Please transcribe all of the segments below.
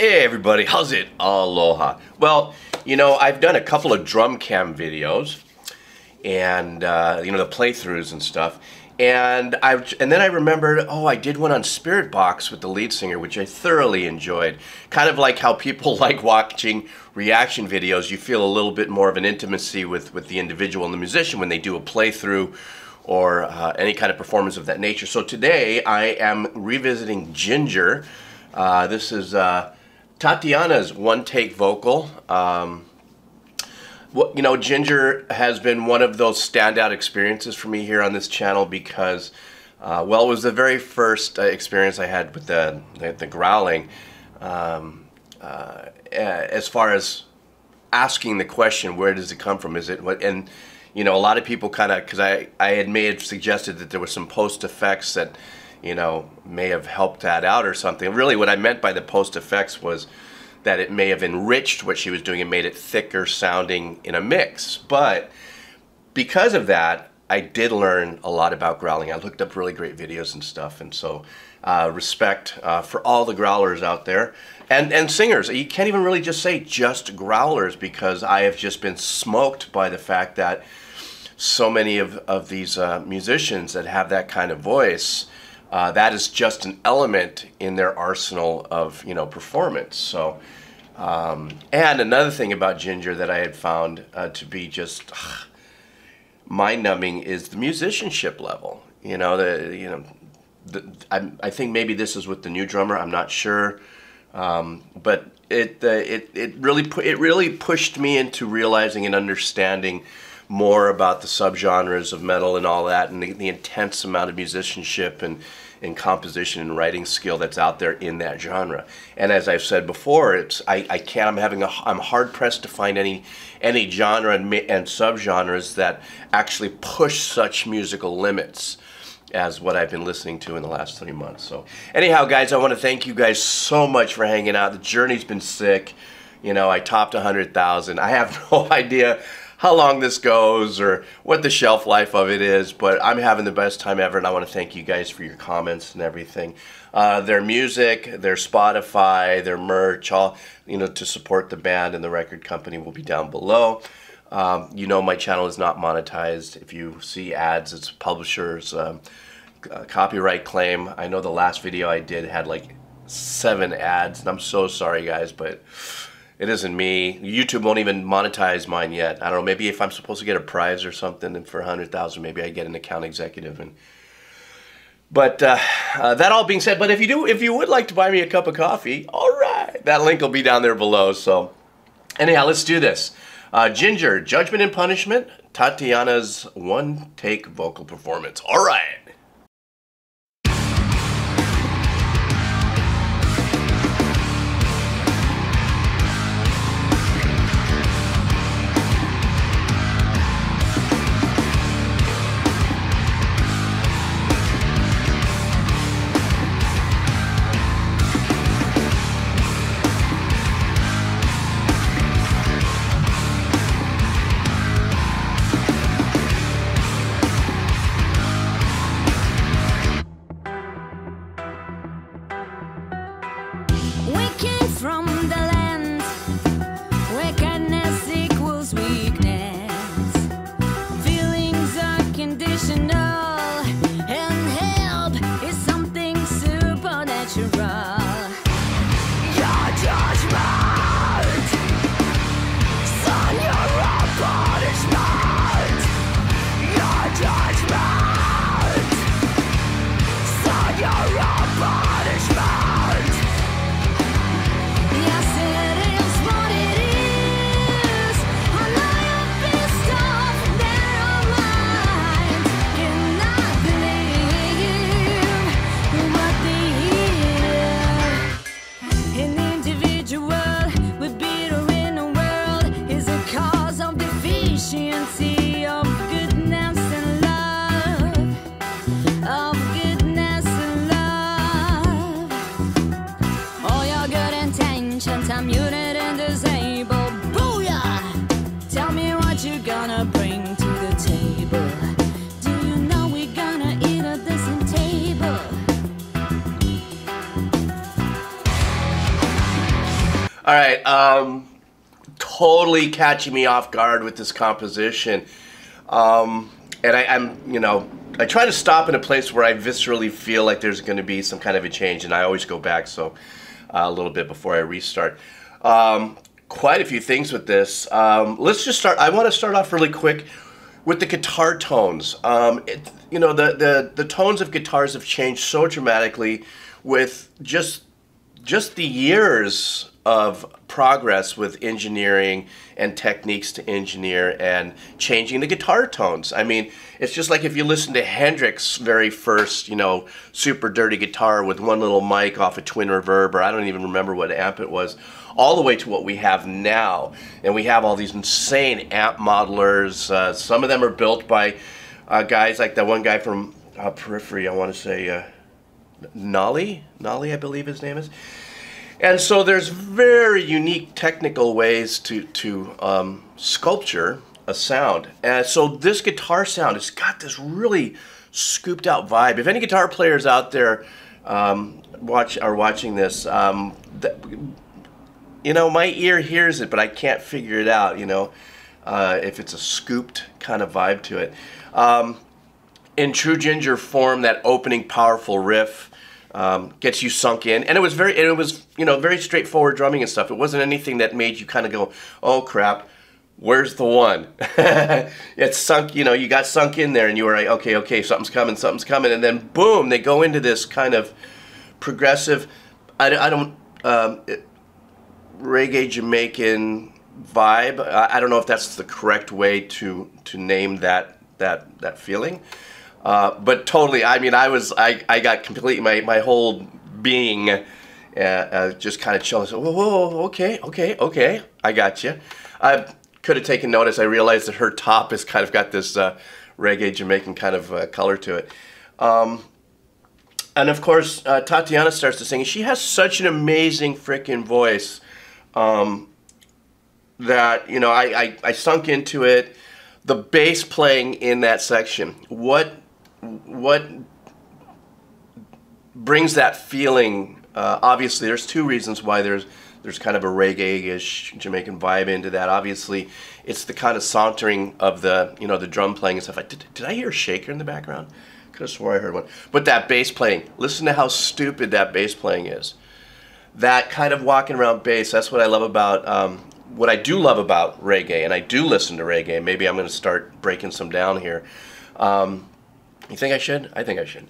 Hey everybody, how's it? Aloha. Well, you know, I've done a couple of drum cam videos and you know, the playthroughs and stuff. And then I remembered, oh, I did one on Spirit Box with the lead singer, which I thoroughly enjoyed. Kind of like how people like watching reaction videos. You feel a little bit more of an intimacy with the individual and the musician when they do a playthrough or any kind of performance of that nature. So today I am revisiting Ginger. This is Tatiana's one-take vocal. Well, you know, Ginger has been one of those standout experiences for me here on this channel because, well, it was the very first experience I had with the growling. As far as asking the question, where does it come from? Is it what? And you know, a lot of people kind of, because I had suggested that there were some post effects that, you know, may have helped that out or something. Really, what I meant by the post effects was that it may have enriched what she was doing and made it thicker sounding in a mix. But because of that, I did learn a lot about growling. I looked up really great videos and stuff, and so respect for all the growlers out there and singers. You can't even really just say just growlers, because I have just been smoked by the fact that so many of these musicians that have that kind of voice, that is just an element in their arsenal of, you know, performance. So, and another thing about Ginger that I had found to be just mind-numbing is the musicianship level. You know, I think maybe this is with the new drummer. I'm not sure, but it really pushed me into realizing and understanding more about the subgenres of metal and all that, and the intense amount of musicianship and composition and writing skill that's out there in that genre. And as I've said before, I'm hard pressed to find any genre and subgenres that actually push such musical limits as what I've been listening to in the last 3 months. So anyhow, guys, I want to thank you guys so much for hanging out. The journey's been sick. You know, I topped 100,000. I have no idea how long this goes or what the shelf life of it is, but I'm having the best time ever, and I want to thank you guys for your comments and everything. Their music, their Spotify, their merch, all, you know, to support the band and the record company will be down below. You know, my channel is not monetized. If you see ads, it's publishers, copyright claim. I know the last video I did had like 7 ads, and I'm so sorry, guys, but it isn't me. YouTube won't even monetize mine yet. I don't know, maybe if I'm supposed to get a prize or something, and for 100,000, maybe I get an account executive. But that all being said, but if you would like to buy me a cup of coffee, all right, that link will be down there below. So anyhow, let's do this. Ginger, Judgment and Punishment, Tatiana's one-take vocal performance. All right. From the land where kindness equals weakness, feelings are conditional, and help is something supernatural. Your judgment, son, your own punishment. Your judgment, son, your own punishment. I'm muted and disabled. Booyah! Tell me what you're gonna bring to the table. Do you know we're gonna eat at the same table? All right, totally catching me off guard with this composition. And I try to stop in a place where I viscerally feel like there's going to be some kind of a change, and I always go back a little bit before I restart. Quite a few things with this. Let's just start. I want to start off really quick with the guitar tones. The tones of guitars have changed so dramatically with just the years of progress with engineering and techniques to engineer and changing the guitar tones. I mean, it's just like if you listen to Hendrix's very first, super dirty guitar with one little mic off a twin reverb, or I don't even remember what amp it was, all the way to what we have now. And we have all these insane amp modelers. Some of them are built by guys like that one guy from Periphery, I want to say Nolly, I believe his name is. And so there's very unique technical ways to sculpture a sound. And so this guitar sound has got this really scooped out vibe. If any guitar players out there are watching this, my ear hears it, but I can't figure it out, if it's a scooped kind of vibe to it. In true Ginger form, that opening powerful riff gets you sunk in, and it was very straightforward drumming and stuff. It wasn't anything that made you kind of go, oh crap, where's the one? It's sunk, you got sunk in there, and you were like, okay, something's coming, and then boom, they go into this kind of progressive, reggae Jamaican vibe. I don't know if that's the correct way to name that feeling. But totally, I mean, I got completely, my whole being just kind of chilling. So, whoa, okay, I got you. I could have taken notice. I realized that her top has kind of got this reggae Jamaican kind of color to it. And of course, Tatiana starts to sing. She has such an amazing freaking voice that, I sunk into it. The bass playing in that section, what brings that feeling? Obviously, there's two reasons why there's kind of a reggae-ish Jamaican vibe into that. Obviously, it's the kind of sauntering of the the drum playing and stuff. Did I hear a shaker in the background? Could have swore I heard one. But that bass playing, listen to how stupid that bass playing is. That kind of walking around bass. That's what I love about. What I do love about reggae, and I do listen to reggae. Maybe I'm going to start breaking some down here. You think I should? I think I should.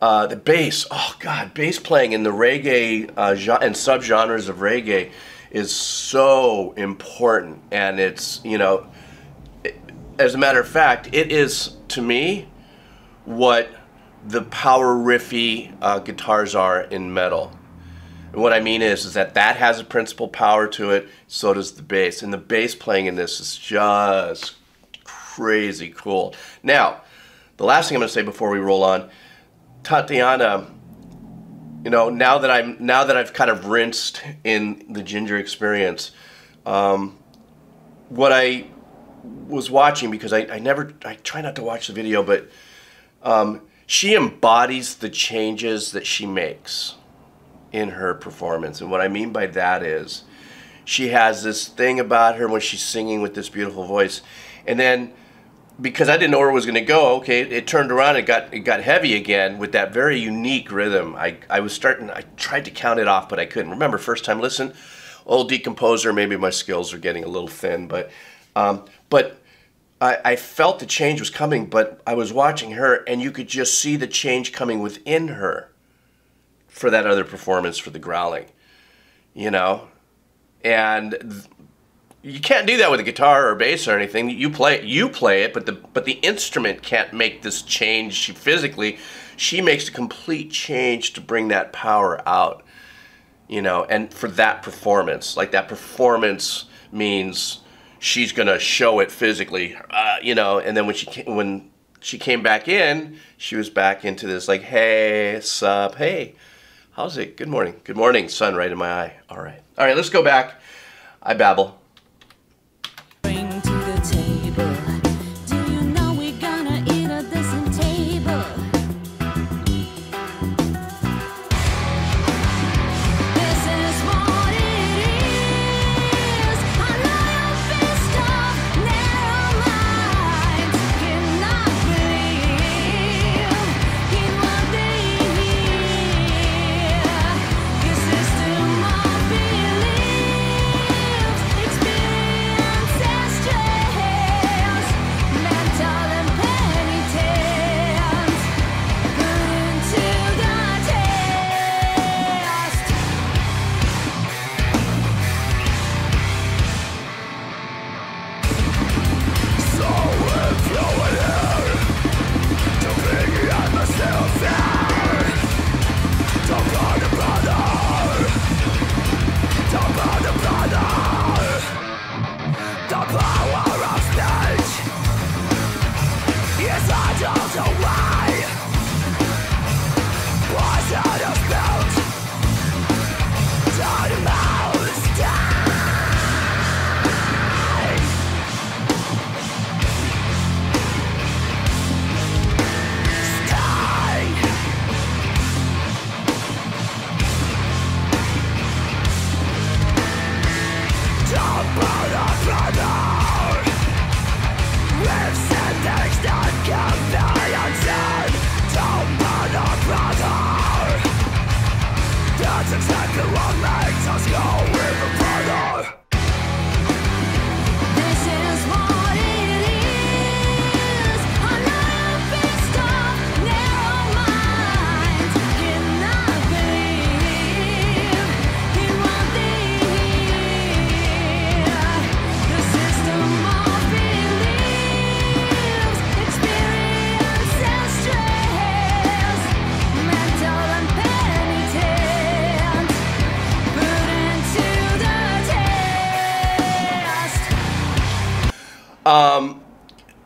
The bass, oh God, bass playing in the reggae and subgenres of reggae is so important. And it's, as a matter of fact, it is, to me, what the power riffy guitars are in metal. And what I mean is that has a principal power to it, so does the bass. And the bass playing in this is just crazy cool. Now, the last thing I'm going to say before we roll on, Tatiana, now that I've kind of rinsed in the Ginger experience, what I was watching, because I try not to watch the video, but she embodies the changes that she makes in her performance. And what I mean by that is she has this thing about her when she's singing with this beautiful voice, and then because I didn't know where it was going to go, okay, it turned around and it got heavy again with that very unique rhythm. I tried to count it off, but I couldn't. Remember, first time listen, old decomposer, maybe my skills are getting a little thin, but I felt the change was coming, but I was watching her, and you could just see the change coming within her for that other performance, for the growling, and you can't do that with a guitar or bass or anything. You play it, but the instrument can't make this change physically. She makes a complete change to bring that power out, and for that performance, like that performance means she's gonna show it physically, and then when she came back in, she was back into this like, hey, sup, hey, how's it? Good morning, sun right in my eye. All right, let's go back. I babble. Bring to the table. Do you know we're gonna eat at the same table? This is what it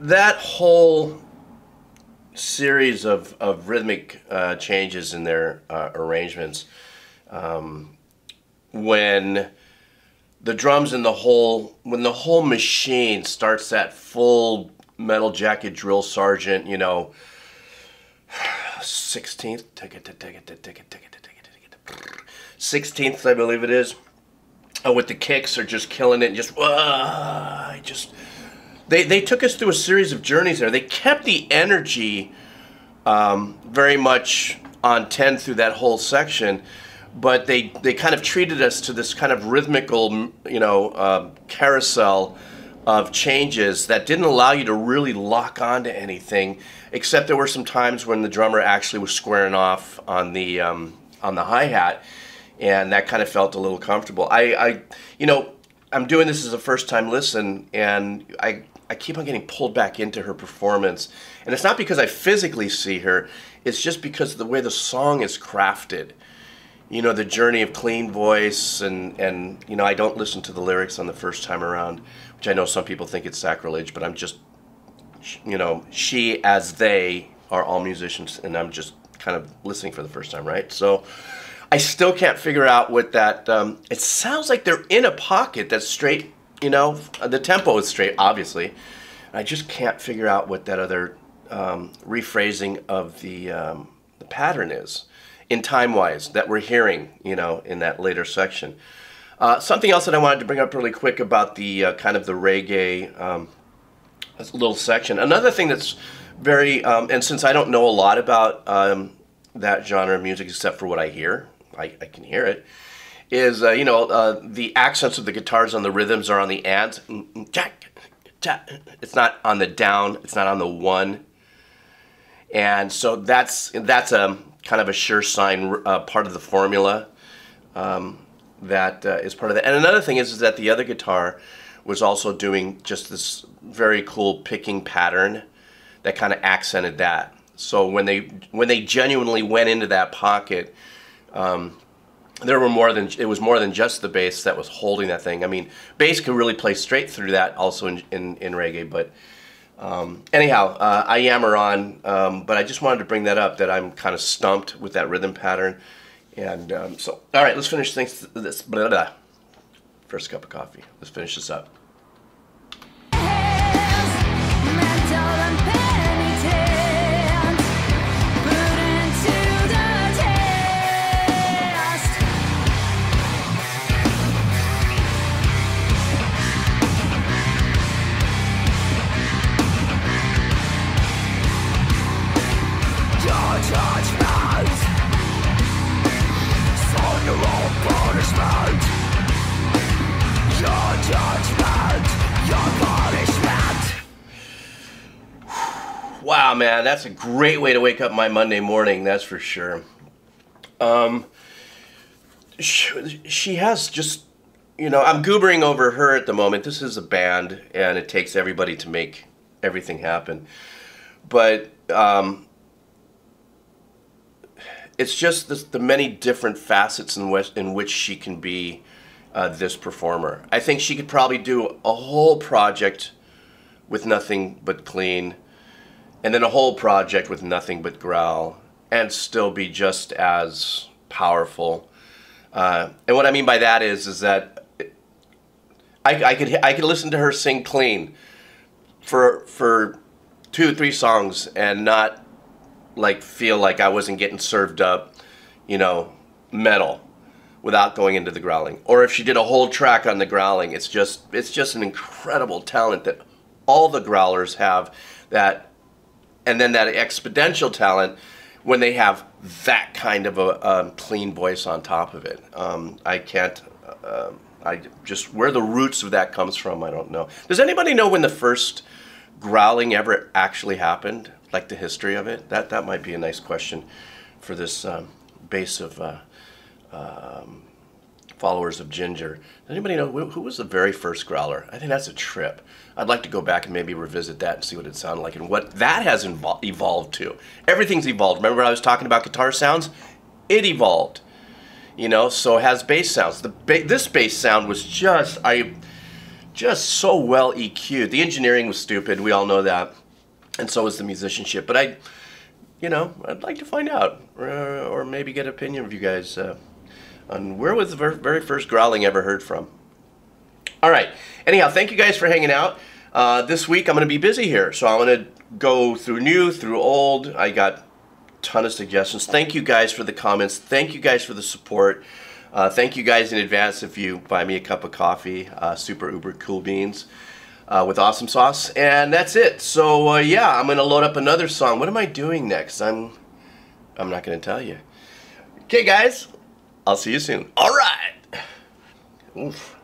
That whole series of rhythmic changes in their arrangements, when the drums and when the whole machine starts that full metal jacket drill sergeant, you know, 16th, 16th, I believe it is, with the kicks are just killing it, and they took us through a series of journeys there. They kept the energy very much on 10 through that whole section, but they kind of treated us to this kind of rhythmical, you know, carousel of changes that didn't allow you to really lock onto anything, except there were some times when the drummer actually was squaring off on the hi-hat, and that kind of felt a little comfortable. You know, I'm doing this as a first-time listen, and I keep on getting pulled back into her performance, and it's not because I physically see her, it's just because of the way the song is crafted. You know, the journey of clean voice, and you know, I don't listen to the lyrics on the first time around, which I know some people think it's sacrilege, but I'm just, you know, she as they are all musicians, and I'm just kind of listening for the first time, right? So I still can't figure out what that, it sounds like they're in a pocket that's straight, you know, the tempo is straight, obviously. I just can't figure out what that other rephrasing of the pattern is, in time-wise, that we're hearing, you know, in that later section. Something else that I wanted to bring up really quick about the kind of the reggae little section. Another thing that's very, and since I don't know a lot about that genre of music except for what I hear, I can hear it, is, you know, the accents of the guitars on the rhythms are on the ands. It's not on the down, it's not on the one. And so that's a kind of a sure sign part of the formula that is part of that. And another thing is that the other guitar was also doing just this very cool picking pattern that kind of accented that. So when they genuinely went into that pocket, it was more than just the bass that was holding that thing. I mean, bass could really play straight through that also in reggae, but anyhow, I yammer on, but I just wanted to bring that up, that I'm kind of stumped with that rhythm pattern. And so, all right, let's finish this. Blah, blah, blah. First cup of coffee. Let's finish this up. Wow, man, that's a great way to wake up my Monday morning, that's for sure. She has just, you know, I'm goobering over her at the moment. This is a band, and it takes everybody to make everything happen. But it's just the many different facets in which she can be this performer. I think she could probably do a whole project with nothing but clean, and then a whole project with nothing but growl, and still be just as powerful. And what I mean by that is that I could listen to her sing clean for 2 or 3 songs and not like feel like I wasn't getting served up, you know, metal without going into the growling. Or if she did a whole track on the growling, it's just an incredible talent that all the growlers have, that, and then that exponential talent when they have that kind of a clean voice on top of it. I can't, where the roots of that comes from, I don't know. Does anybody know when the first growling ever actually happened? Like the history of it? That might be a nice question for this base of followers of Ginger. Does anybody know who was the very first growler? I think that's a trip. I'd like to go back and maybe revisit that and see what it sounded like and what that has evolved to. Everything's evolved. Remember I was talking about guitar sounds? It evolved. You know, so has bass sounds. This bass sound was just, just so well EQ'd. The engineering was stupid, we all know that, and so was the musicianship. But I'd like to find out, or maybe get an opinion of you guys on where was the very first growling ever heard from. All right. Anyhow, thank you guys for hanging out. This week I'm going to be busy here, so I'm going to go through new, through old. I got a ton of suggestions. Thank you guys for the comments. Thank you guys for the support. Thank you guys in advance if you buy me a cup of coffee, super uber cool beans with awesome sauce. And that's it. So yeah, I'm going to load up another song. What am I doing next? I'm not going to tell you. Okay, guys. I'll see you soon. All right. Oof.